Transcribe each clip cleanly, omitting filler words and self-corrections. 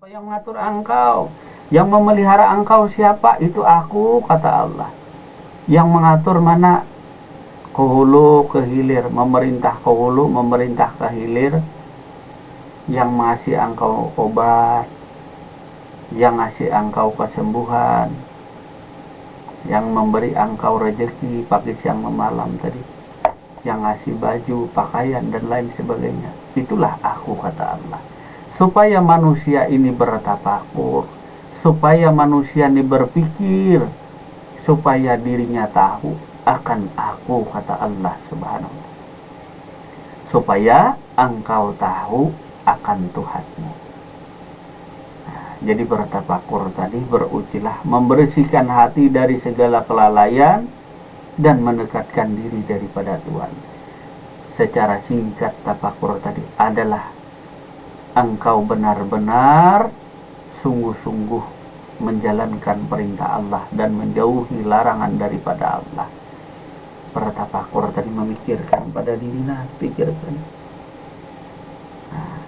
Yang mengatur engkau, yang memelihara engkau siapa? Itu aku, kata Allah. Yang mengatur mana? Ke hulu, ke hilir, memerintah ke hulu, memerintah ke hilir, yang ngasih engkau obat, yang ngasih engkau kesembuhan, yang memberi engkau rezeki pagi siang malam tadi, yang ngasih baju, pakaian dan lain sebagainya. Itulah aku, kata Allah. Supaya manusia ini bertafakur, supaya manusia ini berpikir, supaya dirinya tahu akan aku, kata Allah Subhanahu wa Ta'ala. Supaya engkau tahu akan Tuhanmu. Nah, jadi bertafakur tadi berujilah, membersihkan hati dari segala kelalaian dan mendekatkan diri daripada Tuhan. Secara singkat, tafakur tadi adalah engkau benar-benar sungguh-sungguh menjalankan perintah Allah dan menjauhi larangan daripada Allah. Bertafakur tadi memikirkan pada diri, pikirkan. Nah,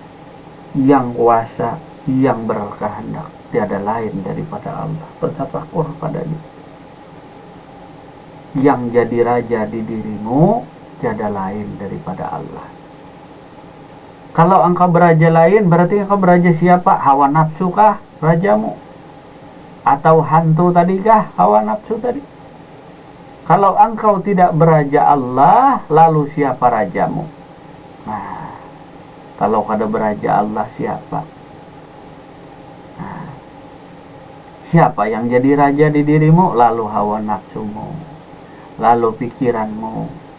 yang kuasa, yang berkehendak tiada lain daripada Allah. Bertafakur pada diri. Yang jadi raja di dirimu tiada lain daripada Allah. Kalau engkau beraja lain, berarti engkau beraja siapa? Hawa nafsu kah rajamu? Atau hantu tadi kah hawa nafsu tadi? Kalau engkau tidak beraja Allah, lalu siapa rajamu? Nah, kalau kada beraja Allah, siapa? Nah, siapa yang jadi raja di dirimu? Lalu hawa nafsumu, lalu pikiranmu.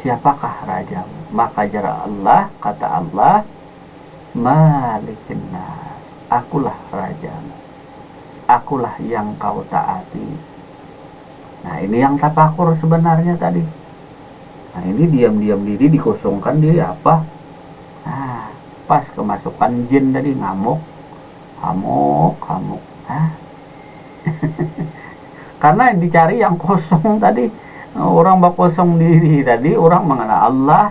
Siapakah rajamu? Maka jara Allah, kata Allah, Malikin nas, akulah rajamu, akulah yang kau taati. Nah, ini yang tafakur sebenarnya tadi. Nah, ini diam-diam diri dikosongkan diri apa? Nah, pas kemasukan jin tadi ngamuk, hamuk. Nah. Karena yang dicari yang kosong tadi. Orang bakosong diri tadi, orang mengenal Allah,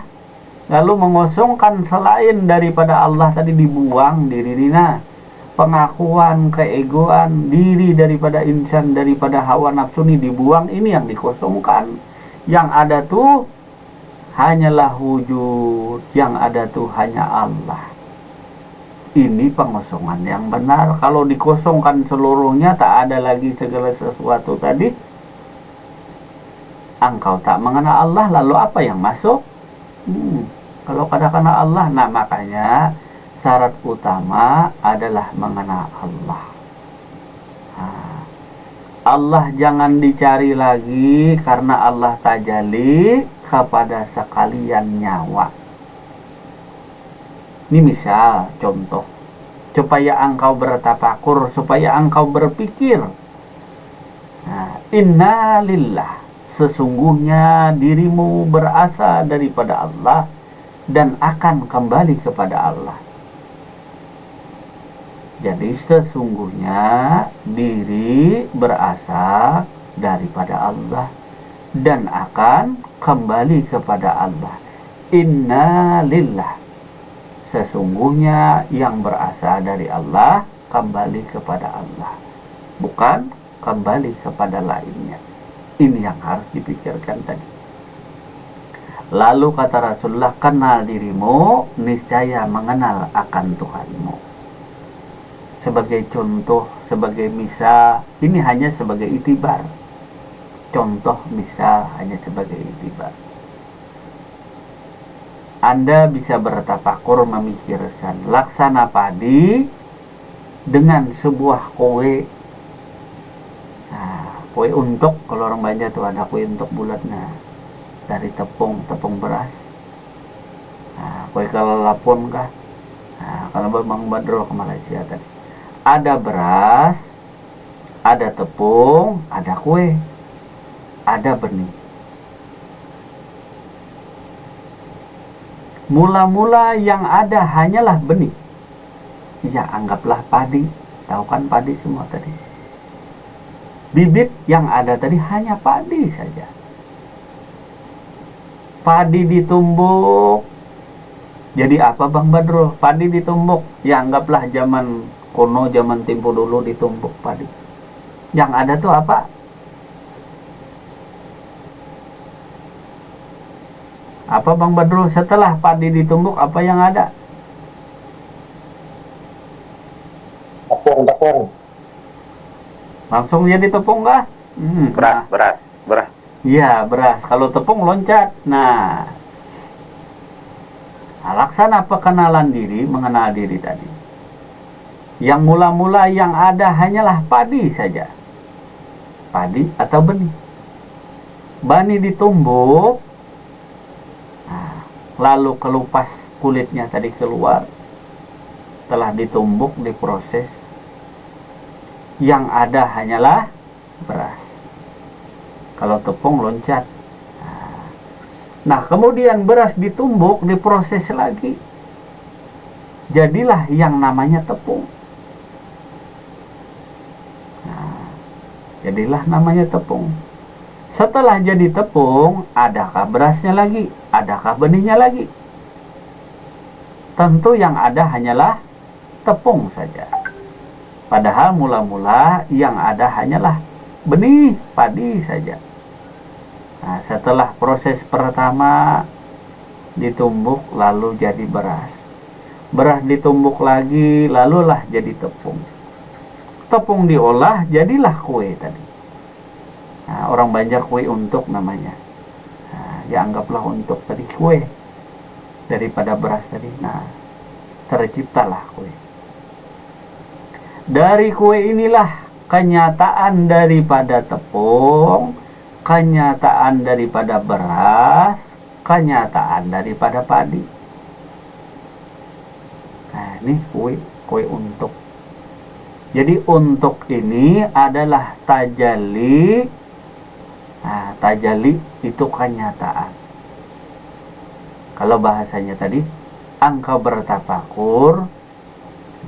lalu mengosongkan selain daripada Allah tadi, dibuang diri dina. Pengakuan, keegoan, diri daripada insan, daripada hawa nafsu ini dibuang, ini yang dikosongkan. Yang ada tuh hanyalah wujud, yang ada tuh hanya Allah. Ini pengosongan yang benar. Kalau dikosongkan seluruhnya, tak ada lagi segala sesuatu tadi, engkau tak mengenal Allah, lalu apa yang masuk? Kalau kada kenal Allah, nah makanya syarat utama adalah mengenal Allah. Nah, Allah jangan dicari lagi, karena Allah tajalli kepada sekalian nyawa. Ini misal, contoh, supaya engkau bertafakur, supaya engkau berpikir. Nah, inna lillah, sesungguhnya dirimu berasal daripada Allah dan akan kembali kepada Allah. Jadi sesungguhnya diri berasal daripada Allah dan akan kembali kepada Allah. Inna lillah, sesungguhnya yang berasal dari Allah kembali kepada Allah, bukan kembali kepada lainnya. Ini yang harus dipikirkan tadi. Lalu kata Rasulullah, kenal dirimu, niscaya mengenal akan Tuhanmu. Sebagai contoh, sebagai misal, ini hanya sebagai itibar. Contoh misal hanya sebagai itibar. Anda bisa bertafakur memikirkan, laksana padi dengan sebuah kue. Kue untuk, kalau orang Banjar tuh ada kue untuk bulatnya, dari tepung beras. Nah, kue kelalapun kah? Nah, kalau Bang Badro ke Malaysia tadi, ada beras, ada tepung, ada kue, ada benih. Mula-mula yang ada hanyalah benih. Ya, anggaplah padi. Tahu kan padi semua tadi. Bibit yang ada tadi hanya padi saja. Padi ditumbuk. Jadi apa Bang Badro? Padi ditumbuk. Ya, anggaplah zaman Kuno zaman tempo dulu ditumbuk padi. Yang ada tuh apa? Apa Bang Badrul, setelah padi ditumbuk apa yang ada? Tepung. Langsung jadi tepung kah? Beras. Iya, beras. Kalau tepung loncat. Nah, laksana pengenalan diri, mengenal diri tadi. Yang mula-mula yang ada hanyalah padi saja. Padi atau benih. Benih ditumbuk, nah, lalu kelupas kulitnya tadi keluar. Telah ditumbuk, diproses. Yang ada hanyalah beras. Kalau tepung loncat. Nah, kemudian beras ditumbuk, diproses lagi. Jadilah yang namanya tepung. Nah, jadilah namanya tepung. Setelah jadi tepung, adakah berasnya lagi? Adakah benihnya lagi? Tentu yang ada hanyalah tepung saja. Padahal mula-mula yang ada hanyalah benih padi saja. Nah, setelah proses pertama ditumbuk lalu jadi beras. Beras ditumbuk lagi lalulah jadi tepung. Tepung diolah jadilah kue tadi. Nah, orang Banjar kue untuk namanya. Nah, ya anggaplah untuk tadi kue daripada beras tadi. Nah, terciptalah kue. Dari kue inilah kenyataan daripada tepung, kenyataan daripada beras, kenyataan daripada padi. Nah, ini kue untuk. Jadi untuk ini adalah tajalli. Nah, tajalli itu kenyataan. Kalau bahasanya tadi, engkau bertafakur,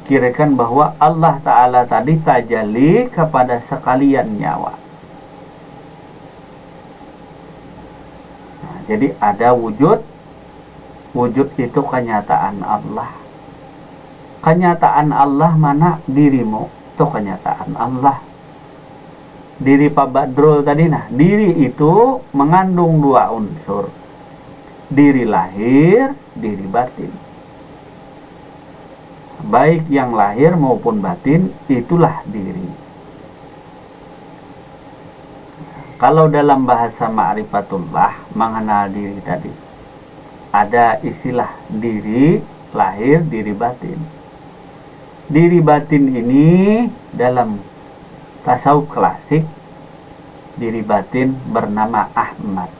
pikirkan bahwa Allah Ta'ala tadi tajalli kepada sekalian nyawa. Nah, jadi ada wujud. Wujud itu kenyataan Allah. Kenyataan Allah mana? Dirimu. Itu kenyataan Allah. Diri Pak Badrul tadi, nah, diri itu mengandung dua unsur. Diri lahir, diri batin. Baik yang lahir maupun batin, itulah diri. Kalau dalam bahasa ma'rifatullah, mengenal diri tadi, ada istilah diri lahir, diri batin. Diri batin ini dalam tasawuf klasik, diri batin bernama Ahmad.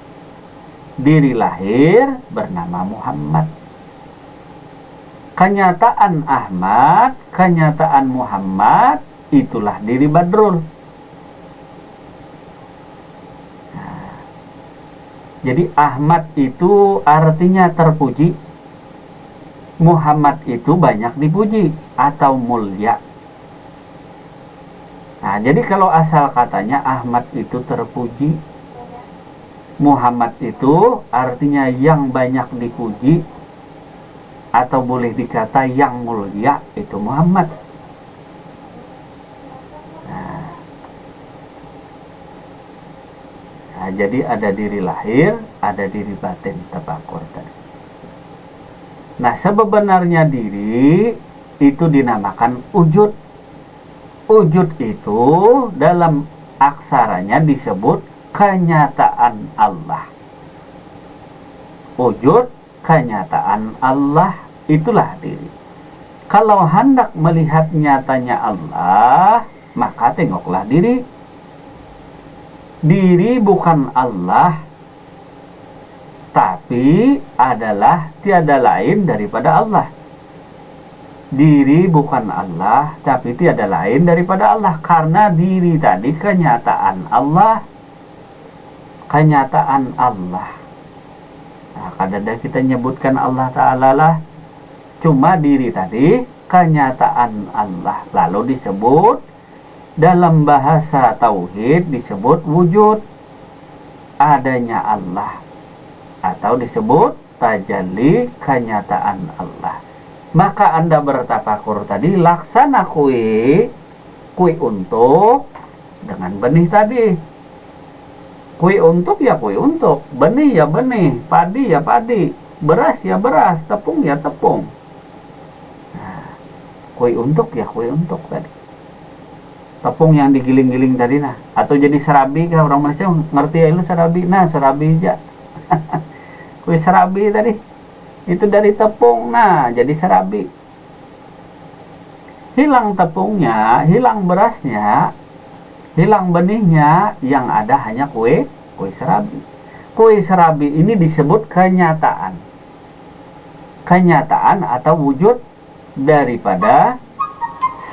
Diri lahir bernama Muhammad. Kenyataan Ahmad, kenyataan Muhammad, itulah diri Badrul. Nah, jadi Ahmad itu artinya terpuji, Muhammad itu banyak dipuji atau mulia. Nah, jadi kalau asal katanya Ahmad itu terpuji, Muhammad itu artinya yang banyak dipuji, atau boleh dikata yang mulia, itu Muhammad. Nah, jadi ada diri lahir, ada diri batin, tafakur tadi. Nah, sebenarnya diri itu dinamakan wujud. Wujud itu dalam aksaranya disebut kenyataan Allah. Wujud, kenyataan Allah, itulah diri. Kalau hendak melihat nyatanya Allah, maka tengoklah diri. Diri bukan Allah, tapi adalah tiada lain daripada Allah. Diri bukan Allah, tapi tiada lain daripada Allah. Karena diri tadi kenyataan Allah. Kenyataan Allah. Nah, kadang-kadang kita nyebutkan Allah Ta'ala lah. Cuma diri tadi kenyataan Allah. Lalu disebut dalam bahasa tauhid disebut wujud, adanya Allah, atau disebut tajalli, kenyataan Allah. Maka Anda bertafakur tadi, laksana kue untuk dengan benih tadi. Kue untuk ya kue untuk, benih ya benih, padi ya padi, beras ya beras, tepung ya tepung. Nah, kue untuk ya kue untuk tadi. Tepung yang digiling-giling tadi nah, atau jadi serabi kah orang Malaysia ngerti ya lu serabi? Nah, serabi aja. Kue serabi tadi itu dari tepung, nah jadi serabi. Hilang tepungnya, hilang berasnya, hilang benihnya, yang ada hanya kue serabi. Kue serabi ini disebut kenyataan atau wujud daripada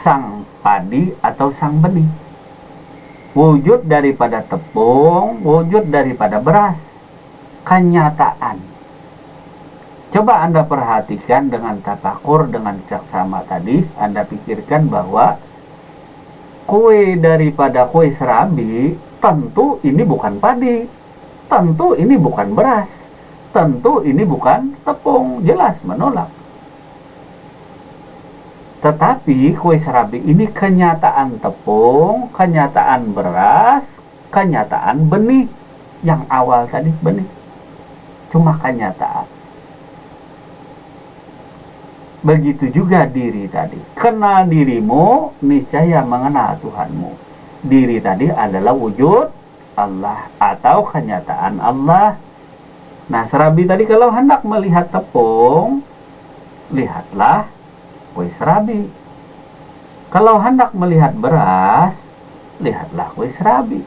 sang padi atau sang benih, wujud daripada tepung, wujud daripada beras, kenyataan. Coba Anda perhatikan dengan tafakur, dengan saksama tadi, Anda pikirkan bahwa kue daripada kue serabi, tentu ini bukan padi, tentu ini bukan beras, tentu ini bukan tepung, jelas menolak. Tetapi kue serabi ini kenyataan tepung, kenyataan beras, kenyataan benih. Yang awal tadi benih, cuma kenyataan. Begitu juga diri tadi. Kenal dirimu, niscaya mengenal Tuhanmu. Diri tadi adalah wujud Allah atau kenyataan Allah. Nah, serabi tadi kalau hendak melihat tepung, lihatlah kue serabi. Kalau hendak melihat beras, lihatlah kue serabi.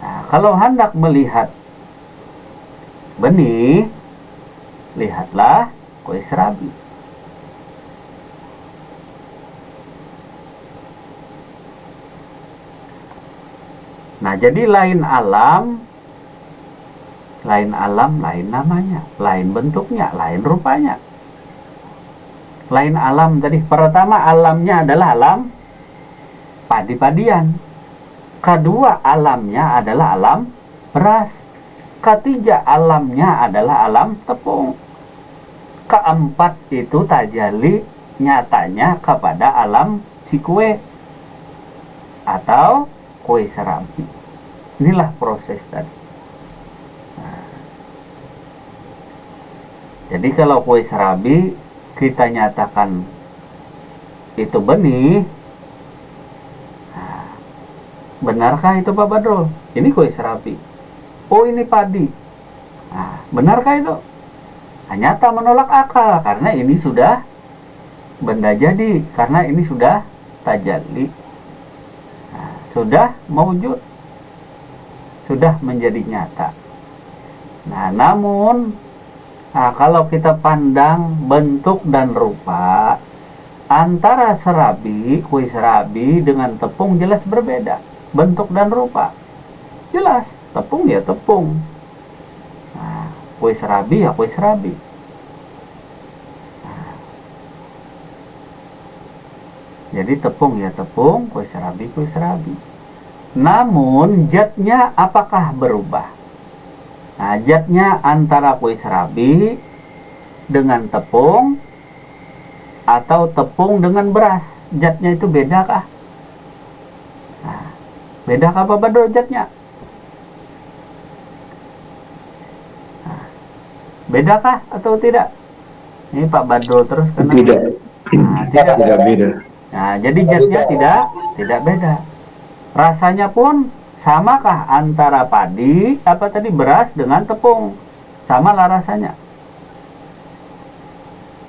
Nah, kalau hendak melihat benih, lihatlah kue serabi. Nah, jadi lain alam, lain namanya, lain bentuknya, lain rupanya. Lain alam tadi, pertama alamnya adalah alam padi-padian. Kedua alamnya adalah alam beras. Ketiga alamnya adalah alam tepung. Keempat itu tajalli nyatanya kepada alam si kue atau kue serabi. Inilah proses tadi. Nah, jadi kalau kue serabi kita nyatakan itu benih, nah, benarkah itu Pak Badrul? Ini kue serabi. Oh, ini padi. Nah, benarkah itu? Nah, nyata menolak akal karena ini sudah benda jadi, karena ini sudah tajalli, nah, sudah mewujud, sudah menjadi nyata. Nah, namun kalau kita pandang bentuk dan rupa antara serabi, kue serabi dengan tepung jelas berbeda. Bentuk dan rupa jelas, tepung ya tepung, nah, kue serabi ya kue serabi. Nah, jadi tepung ya tepung, kue serabi kue serabi. Namun zatnya apakah berubah? Nah, zatnya antara kue serabi dengan tepung atau tepung dengan beras, zatnya itu bedakah? Nah, bedakah Pak Badrul zatnya? Nah, bedakah atau tidak? Ini Pak Badrul terus karena tidak. Nah, tidak beda. Nah, jadi zatnya tidak beda. Rasanya pun samakah antara padi beras dengan tepung? Samalah rasanya.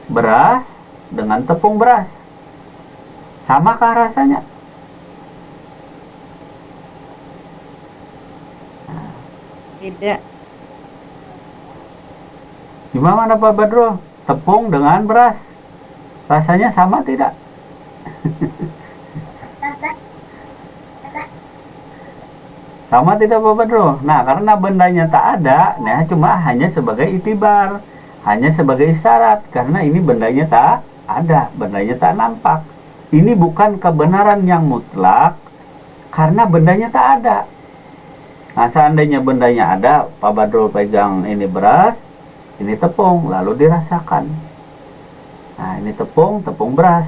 Beras dengan tepung beras. Samakah rasanya? Tidak. Gimana Pak Badrul? Tepung dengan beras. Rasanya sama tidak? Sama tidak Pak Badrul? Nah, karena bendanya tak ada, nah cuma hanya sebagai itibar, hanya sebagai isyarat, karena ini bendanya tak ada, bendanya tak nampak. Ini bukan kebenaran yang mutlak, karena bendanya tak ada. Nah, seandainya bendanya ada, Pak Badrul pegang ini beras, ini tepung, lalu dirasakan. Nah, ini tepung beras.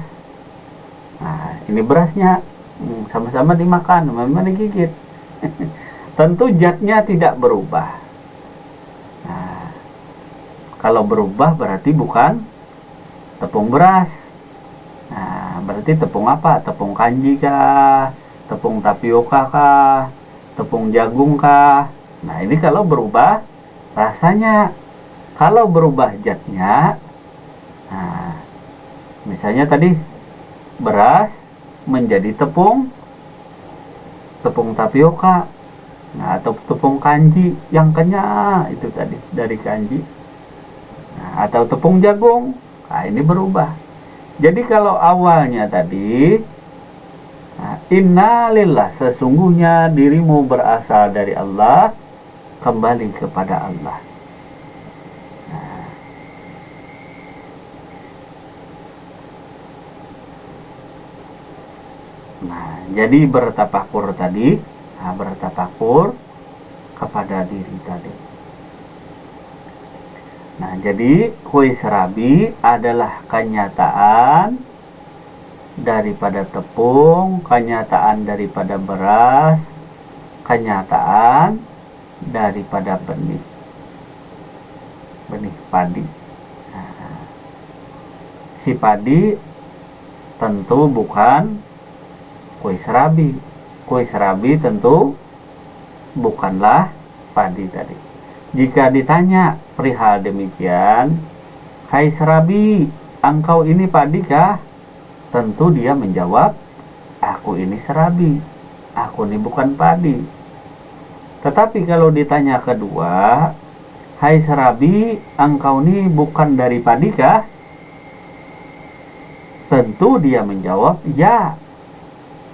Nah, ini berasnya. Sama-sama dimakan, sama-sama digigit. Tentu zatnya tidak berubah. Nah, kalau berubah berarti bukan tepung beras. Nah, berarti tepung apa? Tepung kanji kah? Tepung tapioka kah? Tepung jagung kah? Nah, ini kalau berubah rasanya. Kalau berubah zatnya, nah, misalnya tadi beras menjadi tepung tapioka, nah, atau tepung kanji yang kenyal itu tadi dari kanji, nah, atau tepung jagung, nah, ini berubah. Jadi kalau awalnya tadi, nah, innalillah, sesungguhnya dirimu berasal dari Allah, kembali kepada Allah. Nah, jadi bertafakur tadi, nah, bertafakur kepada diri tadi. Nah, jadi kue serabi adalah kenyataan daripada tepung, kenyataan daripada beras, kenyataan daripada benih padi. Nah, si padi tentu bukan kue serabi. Kue serabi tentu bukanlah padi tadi. Jika ditanya perihal demikian, hai serabi, engkau ini padi kah? Tentu dia menjawab, aku ini serabi, aku ini bukan padi. Tetapi kalau ditanya kedua, hai serabi, engkau ini bukan dari padi kah? Tentu dia menjawab, ya,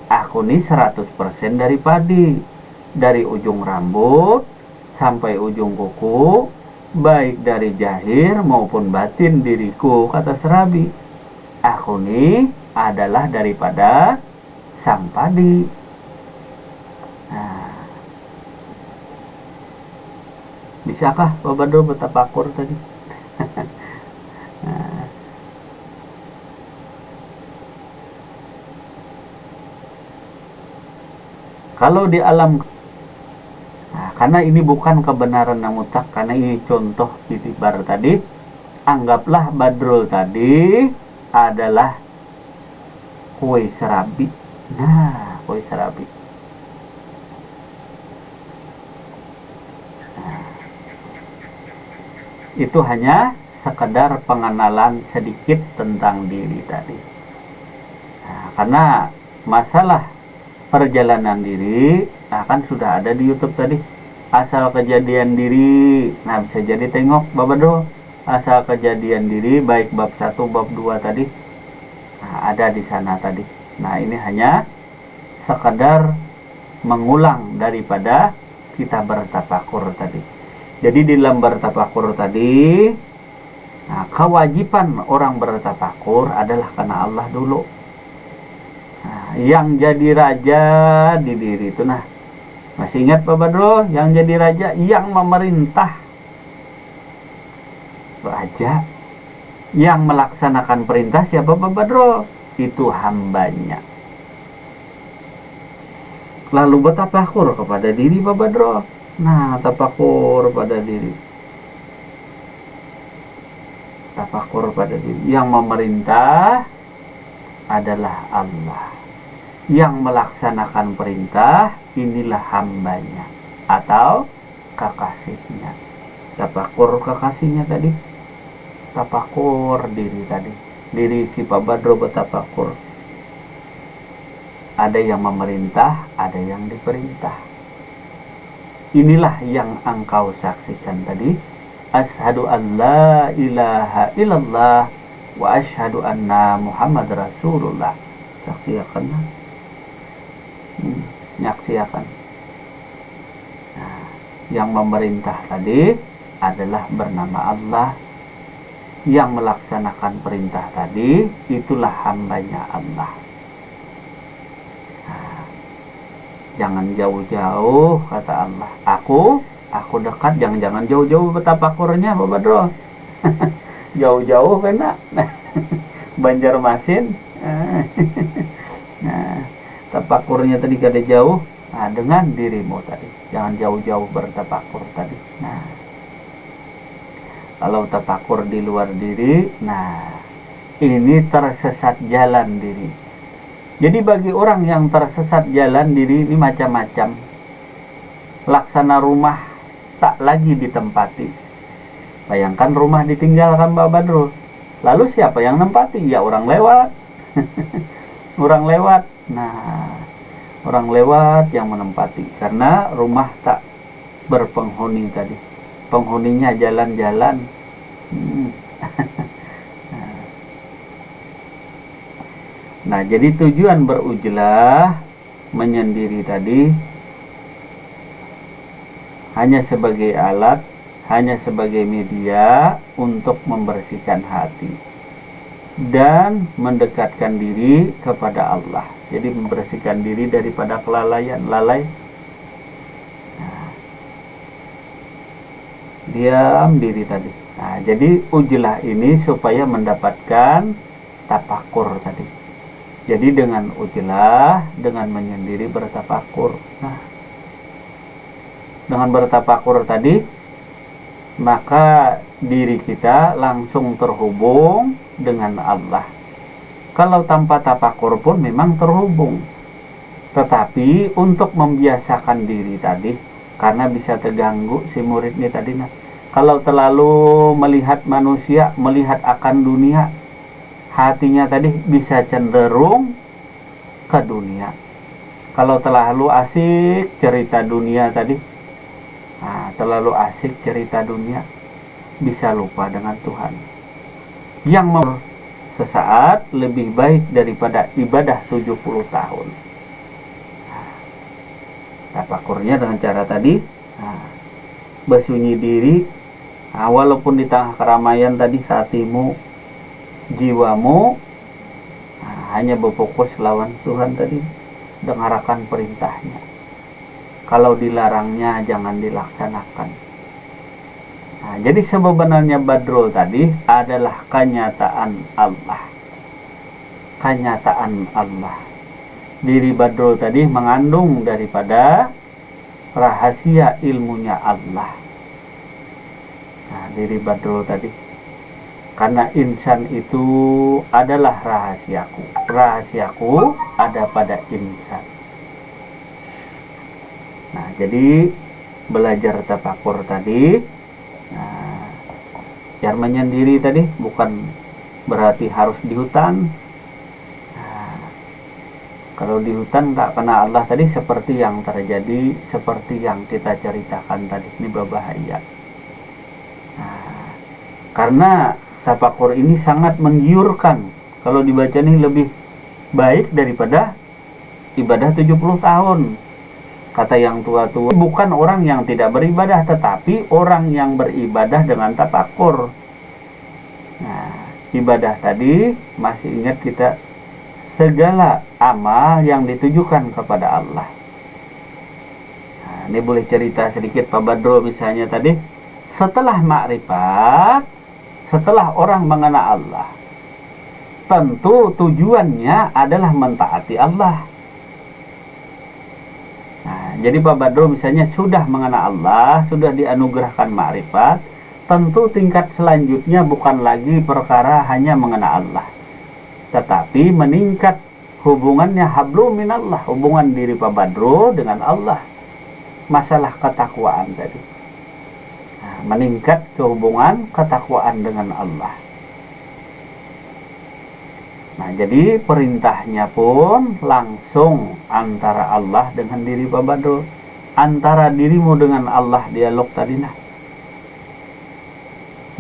aku nih 100% dari padi. Dari ujung rambut sampai ujung kuku, baik dari zahir maupun batin diriku, kata serabi, aku nih adalah daripada sang padi. Nah, bisakah Pak Badro bertafakur tadi? Nah, kalau di alam, nah, karena ini bukan kebenaran yang mutlak, karena ini contoh itibar tadi, anggaplah Badrul tadi adalah kue serabi. Nah, kue serabi. Nah, itu hanya sekedar pengenalan sedikit tentang diri tadi. Nah, karena masalah perjalanan diri, nah kan sudah ada di YouTube tadi, asal kejadian diri. Nah, bisa jadi tengok Bapak Do, asal kejadian diri baik bab 1 bab 2 tadi. Nah, ada di sana tadi. Nah, ini hanya sekedar mengulang daripada kita bertafakur tadi. Jadi di dalam bertafakur tadi, nah, kewajiban orang bertafakur adalah karena Allah dulu. Nah, yang jadi raja di diri itu, nah, masih ingat Pak Badro, yang jadi raja, yang memerintah raja, yang melaksanakan perintah siapa Pak Badro? Itu hambanya. Lalu bertafakur kepada diri Pak Badro. Nah, tafakur pada diri, tafakur pada diri. Yang memerintah adalah Allah. Yang melaksanakan perintah, inilah hambanya atau kekasihnya. Tafakur kekasihnya tadi, tafakur diri tadi. Diri si Pak Badro bertafakur. Ada yang memerintah, ada yang diperintah. Inilah yang engkau saksikan tadi. Asyhadu an la ilaha illallah wa asyhadu anna Muhammad Rasulullah. Saksikan. Nyaksiakan. Nah, yang memerintah tadi adalah bernama Allah. Yang melaksanakan perintah tadi, itulah hambanya Allah. Nah, jangan jauh-jauh, kata Allah. Aku dekat, jangan jauh-jauh bertafakurnya Bapak Badro. Jauh-jauh kena. Banjarmasin. Nah, tapakurnya tadi kada jauh. Nah, dengan dirimu tadi. Jangan jauh-jauh bertapakur tadi. Nah, kalau tapakur di luar diri, nah ini tersesat jalan diri. Jadi bagi orang yang tersesat jalan diri ini macam-macam. Laksana rumah tak lagi ditempati. Bayangkan rumah ditinggalkan Pak Badrul. Lalu siapa yang nempati? Ya orang lewat. Orang lewat. Nah, orang lewat yang menempati. Karena rumah tak berpenghuni tadi. Penghuninya jalan-jalan. Nah, jadi tujuan berujlah menyendiri tadi hanya sebagai alat, hanya sebagai media untuk membersihkan hati dan mendekatkan diri kepada Allah. Jadi membersihkan diri daripada kelalaian, lalai. Nah, diam diri tadi. Nah, jadi ujlah ini supaya mendapatkan tapakur tadi. Jadi dengan ujlah, dengan menyendiri bertapakur. Nah, dengan bertapakur tadi, maka diri kita langsung terhubung dengan Allah. Kalau tanpa tapakur pun memang terhubung. Tetapi untuk membiasakan diri tadi, karena bisa terganggu si murid ini tadi. Nah, kalau terlalu melihat manusia, melihat akan dunia, hatinya tadi bisa cenderung ke dunia. Kalau terlalu asik cerita dunia tadi, nah, terlalu asik cerita dunia, bisa lupa dengan Tuhan. Yang mau sesaat lebih baik daripada ibadah 70 tahun. Tapakurnya dengan cara tadi, nah, bersunyi diri, nah, walaupun di tengah keramaian tadi hatimu, jiwamu, nah, hanya berfokus lawan Tuhan tadi, dengarkan perintahnya. Kalau dilarangnya jangan dilaksanakan. Nah, jadi sebenarnya Badrul tadi adalah kenyataan Allah. Kenyataan Allah. Diri Badrul tadi mengandung daripada rahasia ilmunya Allah. Nah, diri Badrul tadi. Karena insan itu adalah rahasiaku. Rahasiaku ada pada insan. Nah, jadi belajar tafakur tadi, nah, biar menyendiri tadi bukan berarti harus di hutan. Nah, kalau di hutan tak kena Allah tadi seperti yang terjadi, seperti yang kita ceritakan tadi, ini berbahaya. Nah, karena tafakur ini sangat menggiurkan. Kalau dibaca ini lebih baik daripada ibadah 70 tahun. Kata yang tua-tua, bukan orang yang tidak beribadah, tetapi orang yang beribadah dengan tafakur. Nah, ibadah tadi masih ingat kita segala amal yang ditujukan kepada Allah. Nah, ini boleh cerita sedikit Pak Badrul misalnya tadi. Setelah makrifat, setelah orang mengenal Allah, tentu tujuannya adalah mentaati Allah. Nah, jadi Pak Badrul misalnya sudah mengenal Allah, sudah dianugerahkan makrifat, tentu tingkat selanjutnya bukan lagi perkara hanya mengenal Allah, tetapi meningkat hubungannya hablum minallah, hubungan diri Pak Badrul dengan Allah. Masalah ketakwaan tadi. Nah, meningkat kehubungan ketakwaan dengan Allah. Nah, jadi perintahnya pun langsung antara Allah dengan diri Pak Badrul. Antara dirimu dengan Allah dialog tadi. Nah,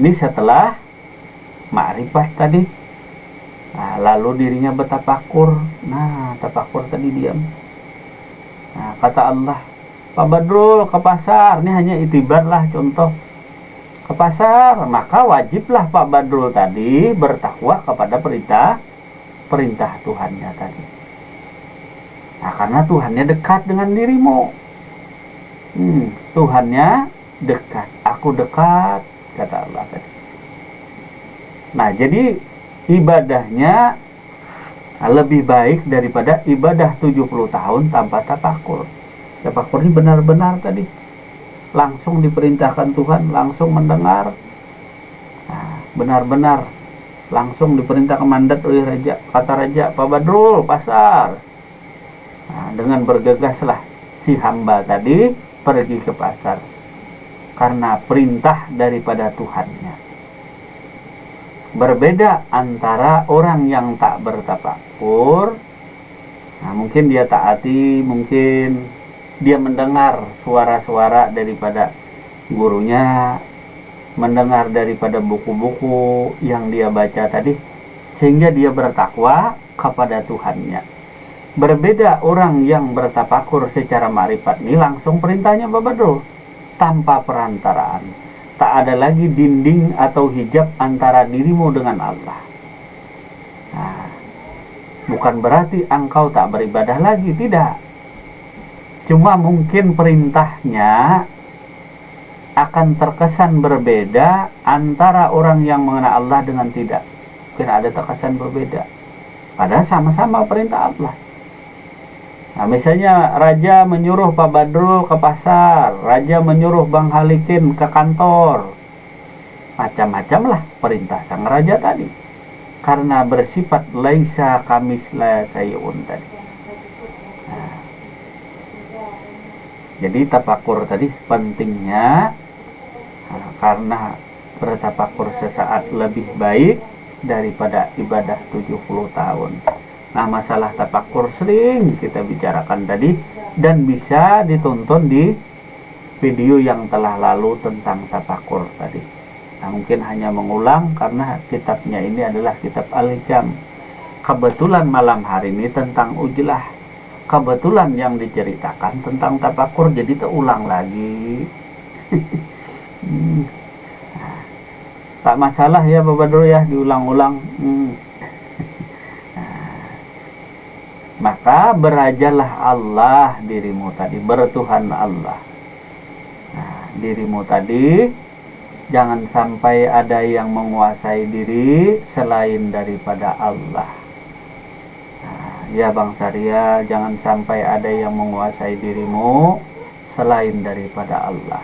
ini setelah makrifat tadi. Nah, lalu dirinya bertafakur. Nah, tafakur tadi diam. Nah, kata Allah, Pak Badrul ke pasar. Ini hanya itibar lah contoh. Ke pasar, maka wajiblah Pak Badrul tadi bertakwa kepada perintah Tuhannya tadi. Nah, karena Tuhannya dekat dengan dirimu. Tuhannya dekat. Aku dekat, kata Allah tadi. Nah, jadi ibadahnya lebih baik daripada ibadah 70 tahun tanpa tafakur. Tafakur ini benar-benar tadi langsung diperintahkan Tuhan, langsung mendengar, benar-benar langsung diperintahkan mandat oleh raja. Kata raja, Pak Badrul, pasar. Dengan bergegaslah si hamba tadi pergi ke pasar karena perintah daripada Tuhannya. Berbeda antara orang yang tak bertafakur. Mungkin dia taati, mungkin dia mendengar suara-suara daripada gurunya, mendengar daripada buku-buku yang dia baca tadi, sehingga dia bertakwa kepada Tuhannya. Berbeda orang yang bertafakur secara ma'rifat ini, langsung perintahnya Bapak Badrul, tanpa perantaraan. Tak ada lagi dinding atau hijab antara dirimu dengan Allah. Bukan berarti engkau tak beribadah lagi, tidak. Cuma mungkin perintahnya akan terkesan berbeda antara orang yang mengenal Allah dengan tidak. Mungkin ada terkesan berbeda, padahal sama-sama perintah Allah. Misalnya raja menyuruh Pak Badrul ke pasar, raja menyuruh Bang Halikin ke kantor, macam-macam lah perintah sang raja tadi, karena bersifat laisa kamisla sayun tadi. Jadi tafakur tadi pentingnya, karena bertafakur sesaat lebih baik daripada ibadah 70 tahun. Masalah tafakur sering kita bicarakan tadi, dan bisa ditonton di video yang telah lalu tentang tafakur tadi. Mungkin hanya mengulang karena kitabnya ini adalah kitab Al-Hikam. Kebetulan malam hari ini tentang ujlah. Kebetulan yang diceritakan tentang tafakur, jadi terulang lagi. Tak masalah ya Bapak Badrul ya, diulang-ulang. Maka berajalah Allah dirimu tadi, bertuhan Allah. Dirimu tadi, jangan sampai ada yang menguasai diri selain daripada Allah. Ya Bang Sarya, jangan sampai ada yang menguasai dirimu selain daripada Allah.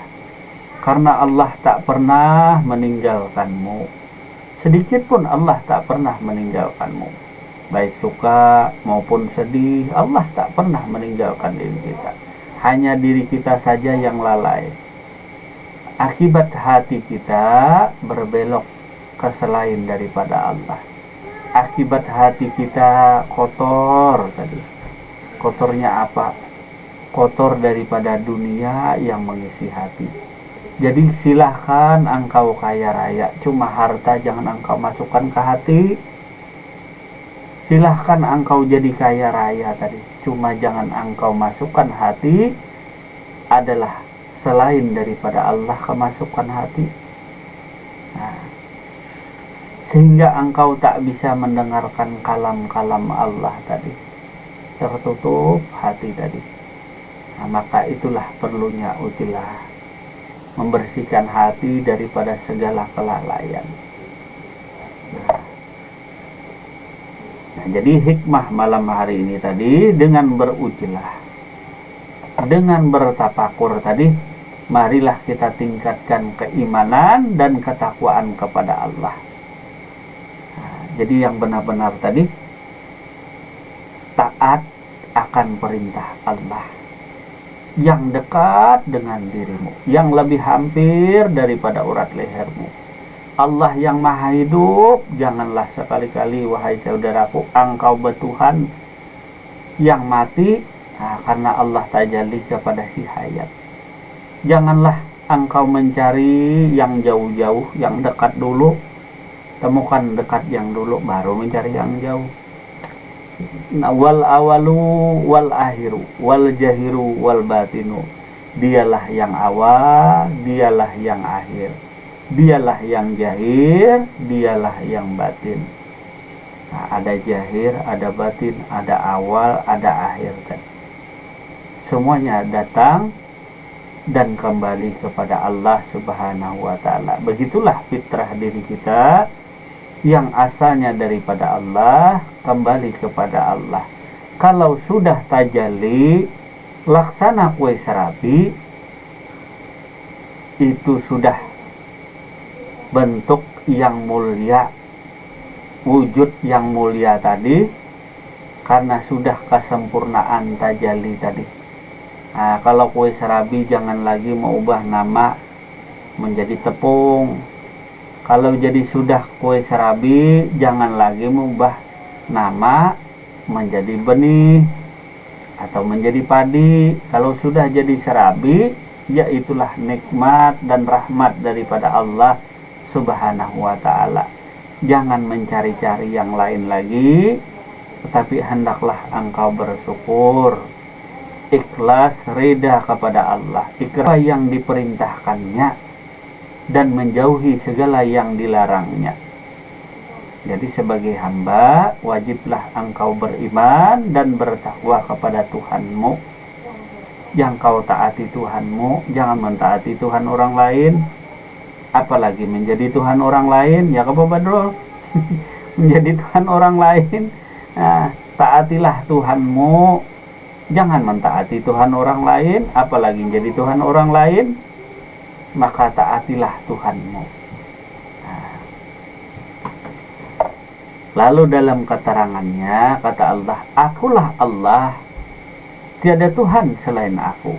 Karena Allah tak pernah meninggalkanmu. Sedikit pun Allah tak pernah meninggalkanmu. Baik suka maupun sedih, Allah tak pernah meninggalkan diri kita. Hanya diri kita saja yang lalai. Akibat hati kita berbelok ke selain daripada Allah. Akibat hati kita kotor tadi. Kotornya apa? Kotor daripada dunia yang mengisi hati. Jadi silahkan engkau kaya raya, cuma harta jangan engkau masukkan ke hati. Silahkan engkau jadi kaya raya tadi, cuma jangan engkau masukkan hati adalah selain daripada Allah kemasukan hati. Sehingga engkau tak bisa mendengarkan kalam-kalam Allah tadi, tertutup hati tadi. Maka itulah perlunya ujlah, membersihkan hati daripada segala kelalaian. Jadi hikmah malam hari ini tadi, dengan berujlah, dengan bertafakur tadi, marilah kita tingkatkan keimanan dan ketakwaan kepada Allah. Jadi yang benar-benar tadi taat akan perintah Allah, yang dekat dengan dirimu, yang lebih hampir daripada urat lehermu. Allah yang maha hidup, janganlah sekali-kali wahai saudaraku engkau bertuhan yang mati, karena Allah tajalli kepada si hayat. Janganlah engkau mencari yang jauh-jauh, yang dekat dulu. Temukan dekat yang dulu, baru mencari yang jauh. Wal awalu wal akhiru wal jahiru wal batinu. Dialah yang awal, dialah yang akhir. Dialah yang jahir, dialah yang batin. Ada jahir, ada batin, ada awal, ada akhir. Semuanya datang dan kembali kepada Allah Subhanahu wa ta'ala. Begitulah fitrah diri kita yang asalnya daripada Allah kembali kepada Allah. Kalau sudah tajalli laksana kue serabi, itu sudah bentuk yang mulia, wujud yang mulia tadi, karena sudah kesempurnaan tajalli tadi. Nah, kalau kue serabi jangan lagi mengubah nama menjadi tepung. Kalau jadi sudah kue serabi jangan lagi mengubah nama menjadi benih atau menjadi padi. Kalau sudah jadi serabi, ya itulah nikmat dan rahmat daripada Allah Subhanahu wa ta'ala. Jangan mencari-cari yang lain lagi, tetapi hendaklah engkau bersyukur, ikhlas, reda kepada Allah, ikhlas yang diperintahkannya dan menjauhi segala yang dilarangnya. Jadi sebagai hamba wajiblah engkau beriman dan bertakwa kepada Tuhanmu. Yang kau taati Tuhanmu, jangan mentaati Tuhan orang lain, apalagi menjadi Tuhan orang lain. Ya Bapak Badrul, menjadi Tuhan orang lain. Nah, taatilah Tuhanmu, jangan mentaati Tuhan orang lain, apalagi menjadi Tuhan orang lain. Maka taatilah Tuhanmu. Lalu dalam keterangannya kata Allah, akulah Allah, tiada Tuhan selain aku.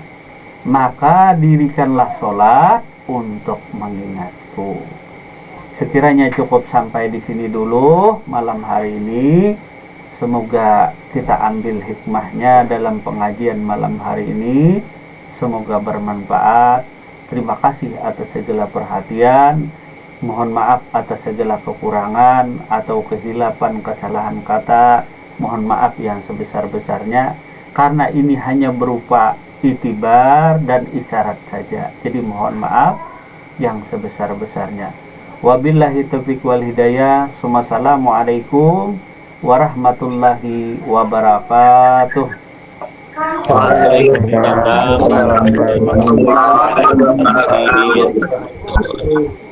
Maka dirikanlah sholat untuk mengingatku. Sekiranya cukup sampai di sini dulu malam hari ini. Semoga kita ambil hikmahnya dalam pengajian malam hari ini. Semoga bermanfaat. Terima kasih atas segala perhatian. Mohon maaf atas segala kekurangan atau kehilapan kesalahan kata. Mohon maaf yang sebesar-besarnya, karena ini hanya berupa itibar dan isyarat saja. Jadi mohon maaf yang sebesar-besarnya. Wabillahi taufiq wal hidayah. Assalamualaikum warahmatullahi wabarakatuh. Waalaikumsalam warahmatullahi wabarakatuh.